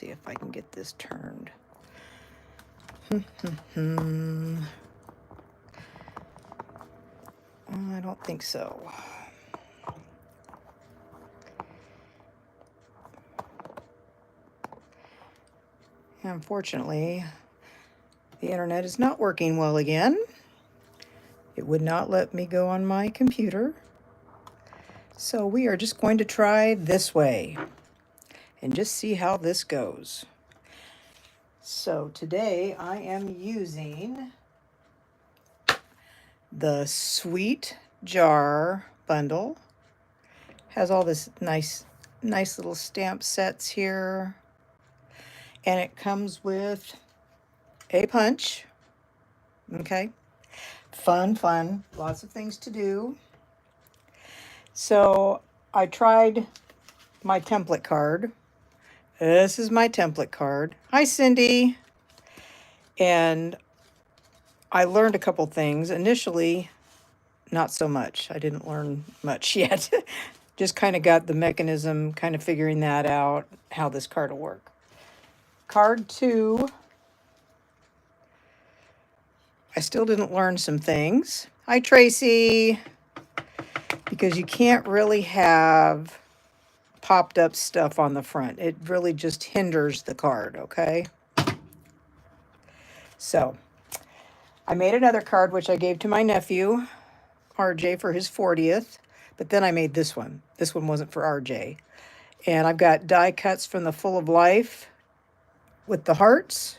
see if I can get this turned. I don't think so. Unfortunately, the internet is not working well again. It would not let me go on my computer. So we are just going to try this way and just see how this goes. So today I am using the Sweet Jar bundle. Has all this nice little stamp sets here. And it comes with a punch. Okay. Fun. Lots of things to do. So I tried my template card. This is my template card. Hi, Cindy. And I learned a couple things. Initially, not so much. I didn't learn much yet. Just kind of got the mechanism, kind of figuring that out, how this card will work. Card 2, I still didn't learn some things. Hi, Tracy. Because you can't really have popped up stuff on the front. It really just hinders the card, okay? So, I made another card, which I gave to my nephew, RJ, for his 40th. But then I made this one. This one wasn't for RJ. And I've got die cuts from the Full of Life with the hearts.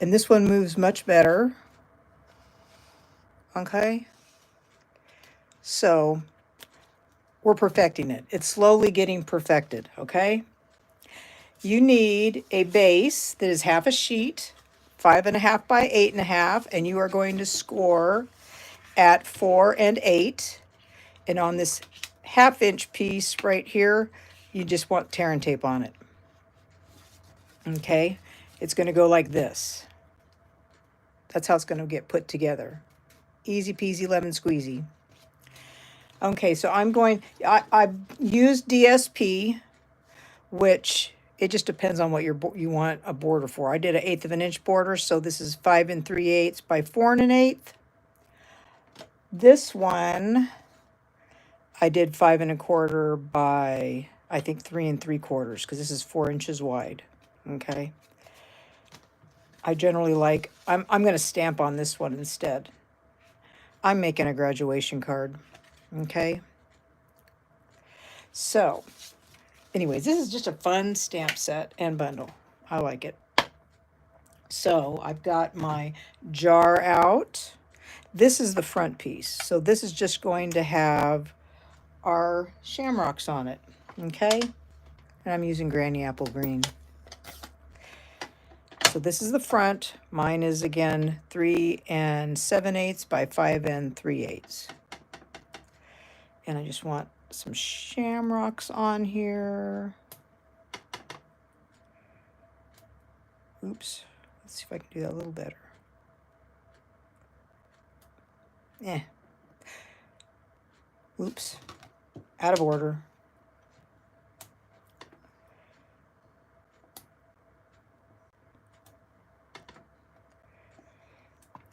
And this one moves much better. Okay? So, we're perfecting it. It's slowly getting perfected, okay? You need a base that is half a sheet, 5.5 by 8.5, and you are going to score at 4 and 8. And on this 1/2-inch piece right here, you just want tear and tape on it. Okay? It's going to go like this. That's how it's going to get put together. Easy peasy lemon squeezy. Okay, so I used DSP, which it just depends on what you want a border for. I did 1/8 of an inch border, so this is 5 3/8 by 4 1/8. This one I did 5 1/4 by, I think, 3 3/4, because this is 4 inches wide. Okay. I generally like, I'm going to stamp on this one instead. I'm making a graduation card. Okay. So, anyways, this is just a fun stamp set and bundle. I like it. So, I've got my jar out. This is the front piece. So, this is just going to have our shamrocks on it. Okay. And I'm using Granny Apple Green. So this is the front. Mine is, again, 3 7/8 by 5 3/8. And I just want some shamrocks on here. Oops. Let's see if I can do that a little better. Oops. Out of order.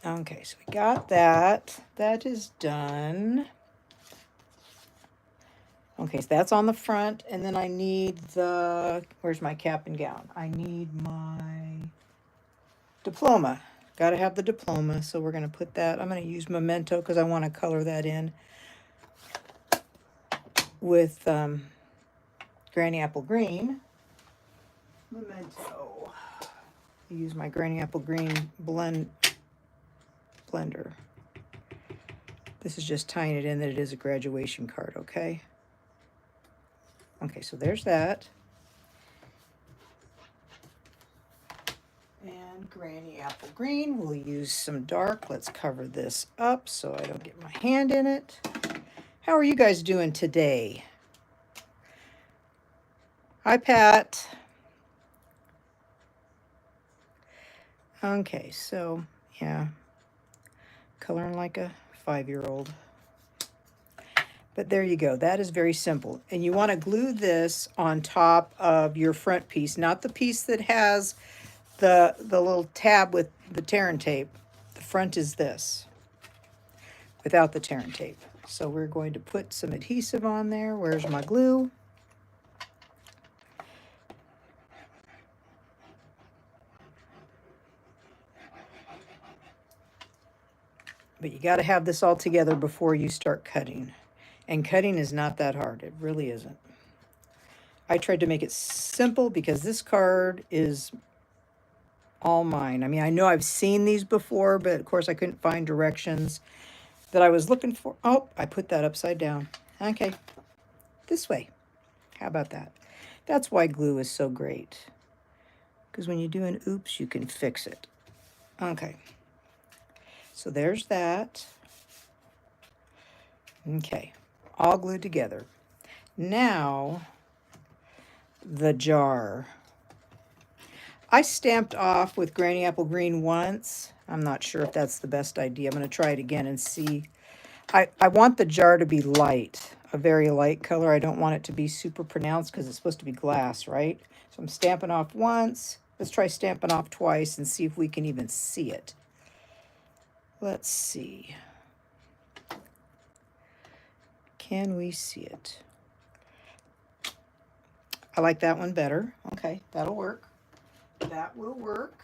Okay, so we got that. That is done. Okay, so that's on the front, and then I need where's my cap and gown? I need my diploma. Got to have the diploma, so we're going to put that. I'm going to use Memento because I want to color that in with Granny Apple Green. Memento. I use my Granny Apple Green blender. This is just tying it in that it is a graduation card, okay? Okay, so there's that. And Granny Apple Green, we'll use some dark. Let's cover this up so I don't get my hand in it. How are you guys doing today? Hi, Pat. Okay, so, yeah, coloring like a 5-year-old. But there you go. That is very simple. And you want to glue this on top of your front piece, not the piece that has the little tab with the tear and tape. The front is this, without the tear and tape. So we're going to put some adhesive on there. Where's my glue? But you got to have this all together before you start cutting. And cutting is not that hard. It really isn't. I tried to make it simple because this card is all mine. I mean, I know I've seen these before, but of course I couldn't find directions that I was looking for. Oh, I put that upside down. Okay, this way. How about that? That's why glue is so great. Because when you do an oops, you can fix it. Okay. So there's that. Okay, all glued together. Now, the jar. I stamped off with Granny Apple Green once. I'm not sure if that's the best idea. I'm going to try it again and see. I want the jar to be light, a very light color. I don't want it to be super pronounced because it's supposed to be glass, right? So I'm stamping off once. Let's try stamping off twice and see if we can even see it. Let's see. Can we see it? I like that one better. Okay, that'll work. That will work.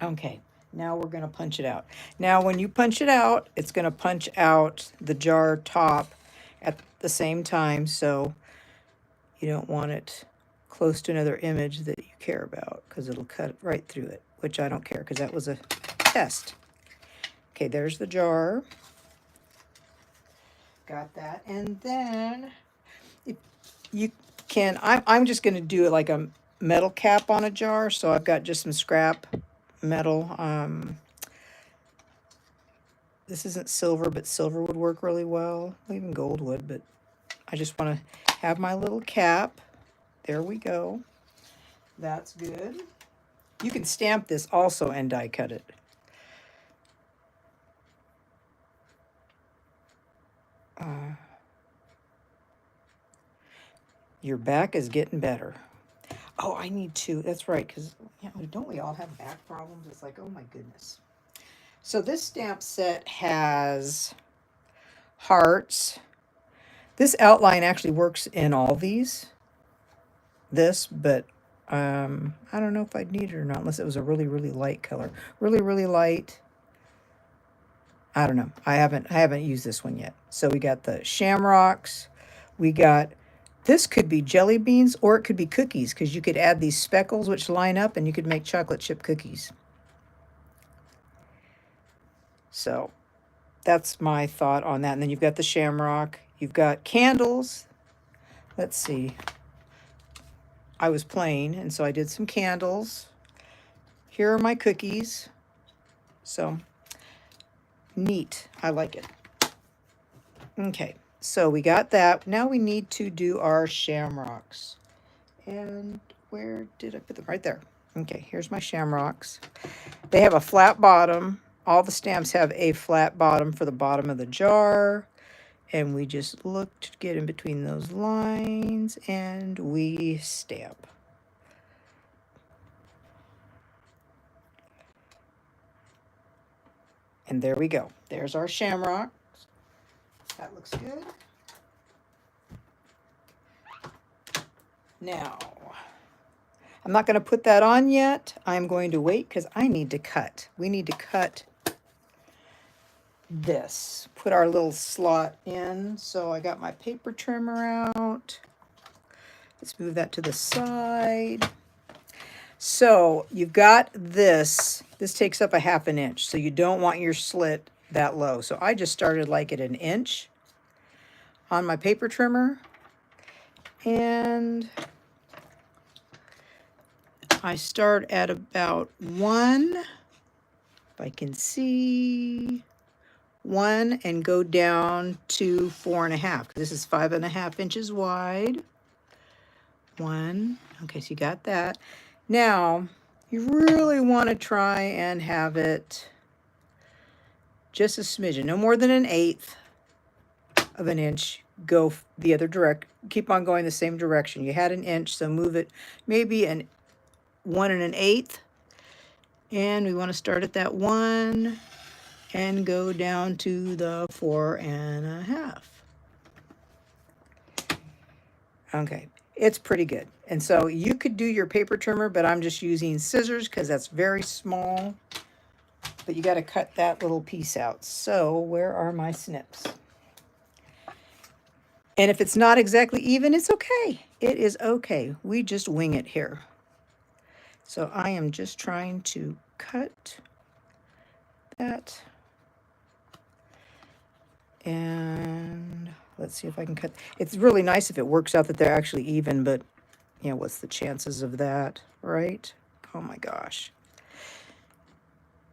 Okay, now we're going to punch it out. Now, when you punch it out, it's going to punch out the jar top at the same time, so you don't want it close to another image that you care about because it'll cut right through it, which I don't care because that was a test. Okay, there's the jar. Got that. And then if you can, I'm just going to do it like a metal cap on a jar. So I've got just some scrap metal. This isn't silver, but silver would work really well. Even gold would, but I just want to have my little cap. There we go. That's good. You can stamp this also and die cut it. Your back is getting better. Oh, I need to. That's right, because don't we all have back problems? It's like, oh my goodness. So this stamp set has hearts. This outline actually works in all these. But I don't know if I'd need it or not, unless it was a really, really light color. Really, really light. I don't know. I haven't used this one yet. So we got the shamrocks. We got, this could be jelly beans or it could be cookies because you could add these speckles which line up and you could make chocolate chip cookies. So that's my thought on that. And then you've got the shamrock. You've got candles. Let's see. I was playing, and so I did some candles. Here are my cookies. So neat. I like it. Okay, so we got that. Now we need to do our shamrocks. And where did I put them? Right there. Okay, here's my shamrocks. They have a flat bottom. All the stamps have a flat bottom for the bottom of the jar. And we just look to get in between those lines and we stamp. And there we go. There's our shamrock. That looks good. Now, I'm not going to put that on yet. I'm going to wait because I need to cut. We need to cut this. Put our little slot in. So I got my paper trimmer out. Let's move that to the side. So you've got this. This takes up a ½ inch. So you don't want your slit that low. So I just started like at 1 inch on my paper trimmer. And I start at about 1, if I can see, 1, and go down to 4.5. This is 5.5 inches wide. 1. Okay, so you got that. Now, you really want to try and have it just a smidgen, no more than 1/8 of an inch. Go the other keep on going the same direction. You had 1 inch, so move it maybe 1 1/8. And we want to start at that 1 and go down to the 4 1/2. Okay, it's pretty good. And so you could do your paper trimmer, but I'm just using scissors because that's very small. But you got to cut that little piece out. So where are my snips? And if it's not exactly even, it's okay. It is okay. We just wing it here. So I am just trying to cut that. And let's see if I can cut. It's really nice if it works out that they're actually even, but you know, what's the chances of that, right? Oh my gosh.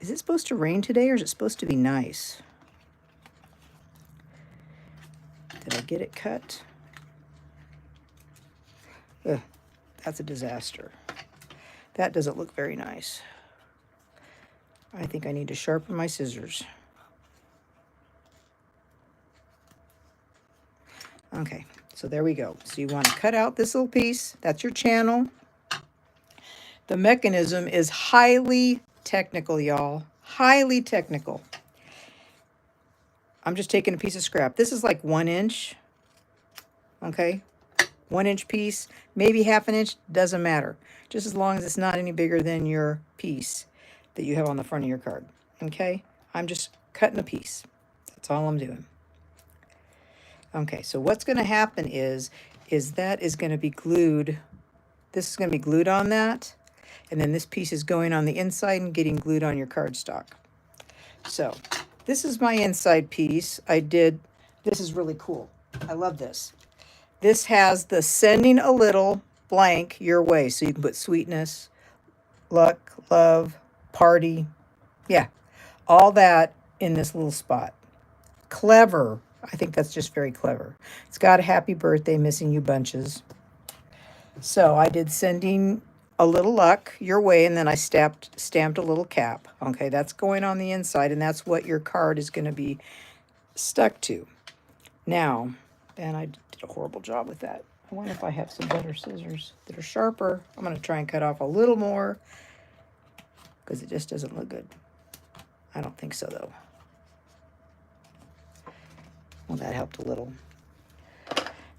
Is it supposed to rain today, or is it supposed to be nice? Did I get it cut? Ugh, that's a disaster. That doesn't look very nice. I think I need to sharpen my scissors. Okay, so there we go. So you want to cut out this little piece. That's your channel. The mechanism is highly technical, y'all. Highly technical. I'm just taking a piece of scrap. This is like 1 inch. Okay, 1 inch piece, maybe 1/2 inch, doesn't matter. Just as long as it's not any bigger than your piece that you have on the front of your card. Okay, I'm just cutting a piece. That's all I'm doing. Okay, so what's going to happen is that is going to be glued. This is going to be glued on that. And then this piece is going on the inside and getting glued on your cardstock. So this is my inside piece. This is really cool. I love this. This has the sending a little blank your way. So you can put sweetness, luck, love, party. Yeah, all that in this little spot. Clever. I think that's just very clever. It's got a happy birthday, missing you bunches. So I did sending a little luck your way, and then I stamped a little cap. Okay, that's going on the inside, and that's what your card is going to be stuck to. Now, and I did a horrible job with that. I wonder if I have some better scissors that are sharper. I'm going to try and cut off a little more because it just doesn't look good. I don't think so, though. Well, that helped a little.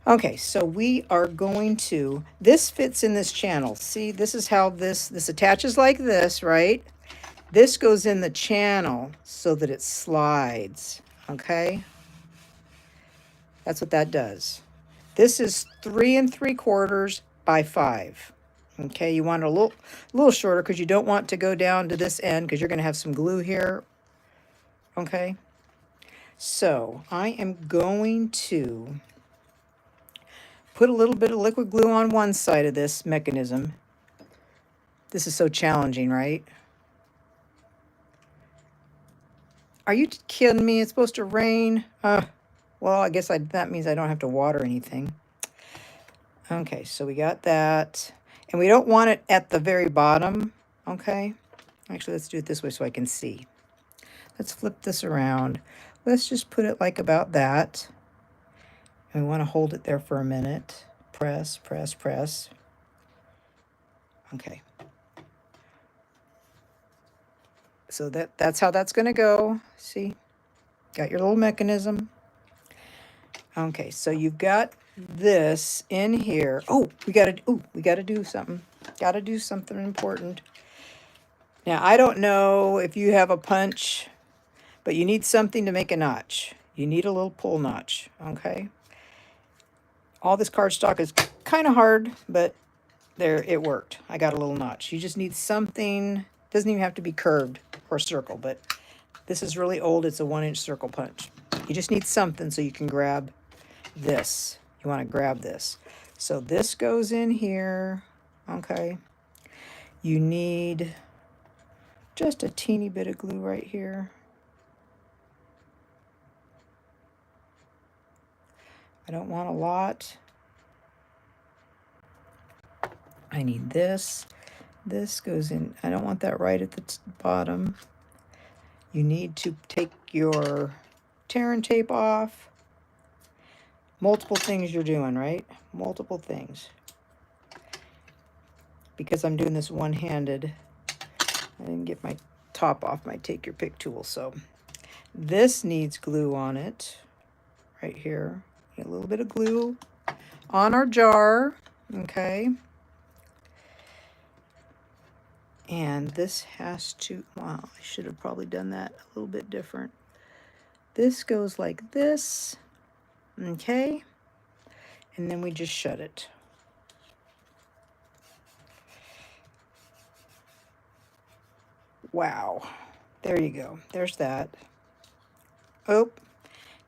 Okay, so we are going to, this fits in this channel. See, this is how this attaches like this, right? This goes in the channel so that it slides, okay? That's what that does. This is 3 3/4 by 5. Okay, you want it a little shorter because you don't want to go down to this end because you're going to have some glue here. Okay, so I am going to put a little bit of liquid glue on one side of this mechanism. This is so challenging, right? Are you kidding me? It's supposed to rain. Well, I guess that means I don't have to water anything. Okay, so we got that. And we don't want it at the very bottom, okay? Actually, let's do it this way so I can see. Let's flip this around. Let's just put it like about that. And we want to hold it there for a minute. Press, press, press. Okay. So that's how that's going to go. See? Got your little mechanism. Okay, so you've got this in here. Oh, we got to do something. Got to do something important. Now, I don't know if you have a punch, but you need something to make a notch. You need a little pull notch, okay? All this cardstock is kind of hard, but there, it worked. I got a little notch. You just need something. Doesn't even have to be curved or circle, but this is really old. It's a 1-inch circle punch. You just need something so you can grab this. You want to grab this. So this goes in here, okay? You need just a teeny bit of glue right here. I don't want a lot. I need this. This goes in. I don't want that right at the bottom. You need to take your tear and tape off. Multiple things you're doing, right? Multiple things. Because I'm doing this one-handed, I didn't get my top off my take your pick tool, so this needs glue on it right here. A little bit of glue on our jar, okay? And this has to, wow, I should have probably done that a little bit different. This goes like this, okay? And then we just shut it. Wow, there you go. There's that. Oh,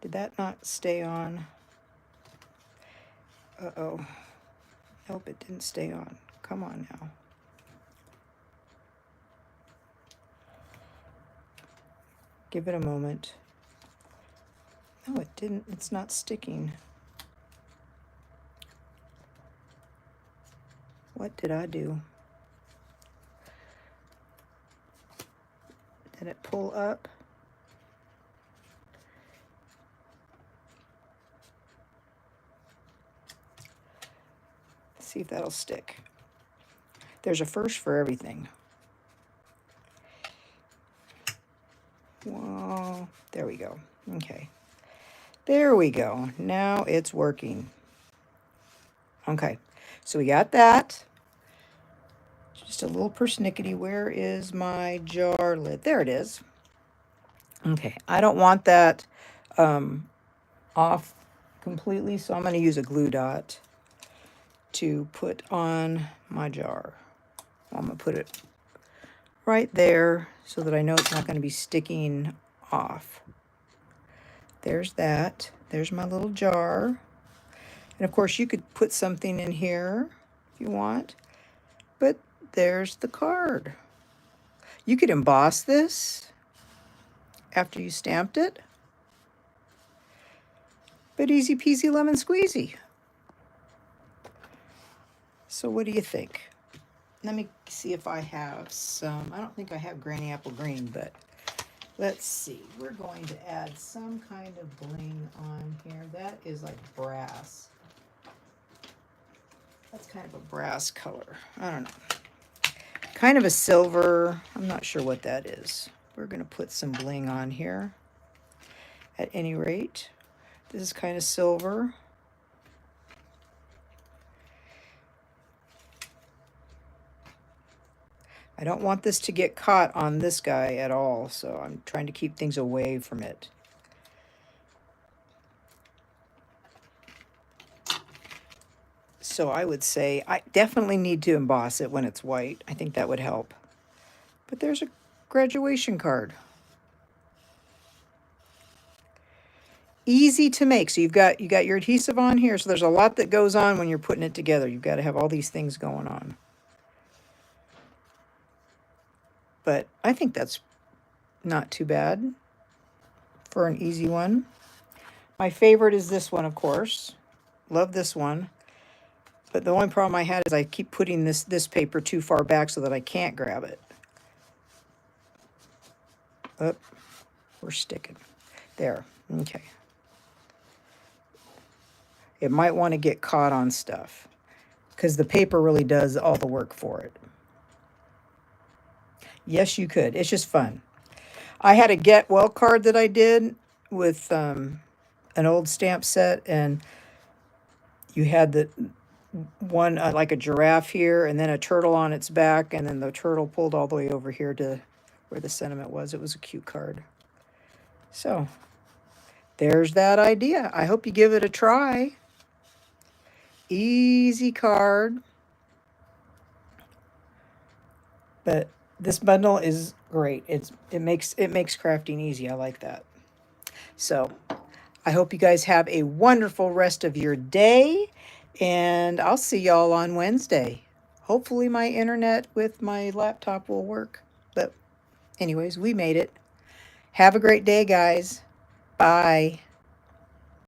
did that not stay on? Uh-oh. Nope, it didn't stay on. Come on now. Give it a moment. No, it didn't. It's not sticking. What did I do? Did it pull up? Let's see if that'll stick. There's a first for everything. Well, there we go. Okay. There we go. Now it's working. Okay. So we got that. Just a little persnickety. Where is my jar lid? There it is. Okay. I don't want that off completely, so I'm going to use a glue dot to put on my jar. I'm going to put it right there so that I know it's not going to be sticking off. There's that. There's my little jar. And of course you could put something in here if you want. But there's the card. You could emboss this after you stamped it. But easy peasy lemon squeezy. So what do you think? Let me see if I have some. I don't think I have Granny Apple Green, but let's see. We're going to add some kind of bling on here. That is like brass. That's kind of a brass color. I don't know. Kind of a silver. I'm not sure what that is. We're going to put some bling on here. At any rate, this is kind of silver. I don't want this to get caught on this guy at all, so I'm trying to keep things away from it. So I would say I definitely need to emboss it when it's white. I think that would help. But there's a graduation card. Easy to make. So you got your adhesive on here. So there's a lot that goes on when you're putting it together. You've got to have all these things going on. But I think that's not too bad for an easy one. My favorite is this one, of course. Love this one. But the only problem I had is I keep putting this paper too far back so that I can't grab it. Oh, we're sticking. There. Okay. It might want to get caught on stuff because the paper really does all the work for it. Yes, you could. It's just fun. I had a Get Well card that I did with an old stamp set, and you had the one like a giraffe here and then a turtle on its back, and then the turtle pulled all the way over here to where the sentiment was. It was a cute card. So there's that idea. I hope you give it a try. Easy card. But this bundle is great. It makes crafting easy. I like that. So I hope you guys have a wonderful rest of your day, and I'll see y'all on Wednesday. Hopefully my internet with my laptop will work. But anyways, we made it. Have a great day, guys. Bye.